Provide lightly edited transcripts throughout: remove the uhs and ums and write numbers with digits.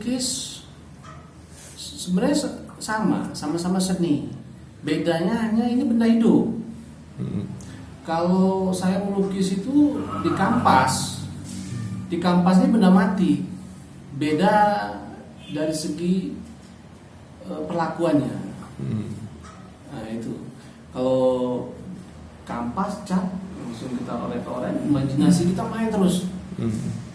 melukis sebenarnya sama-sama seni. Bedanya hanya ini benda hidup. Kalau saya melukis itu di kanvas. Di kanvas ini benda mati. Beda dari segi perlakuannya. Nah itu. Kalau kanvas cat langsung kita oleh-oleh, imajinasi kita main terus.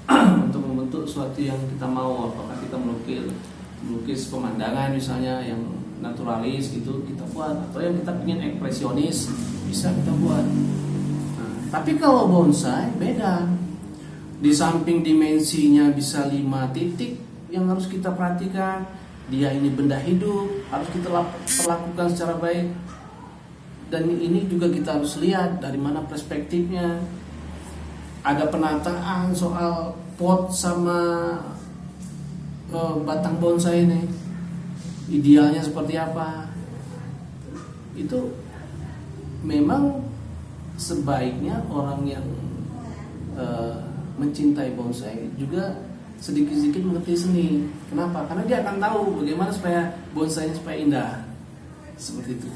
Untuk membentuk sesuatu yang kita mau. Apakah kita melukis pemandangan misalnya yang naturalis gitu kita buat, atau yang kita ingin ekspresionis bisa kita buat. Nah, tapi kalau bonsai beda. Di samping dimensinya bisa 5 titik yang harus kita perhatikan, dia ini benda hidup, harus kita perlakukan secara baik. Dan ini juga kita harus lihat dari mana perspektifnya. Ada penataan soal pot sama batang bonsai ini, idealnya seperti apa. Itu memang sebaiknya orang yang mencintai bonsai juga sedikit-sedikit mengerti seni. Kenapa? Karena dia akan tahu bagaimana supaya bonsainya supaya indah. Seperti itu.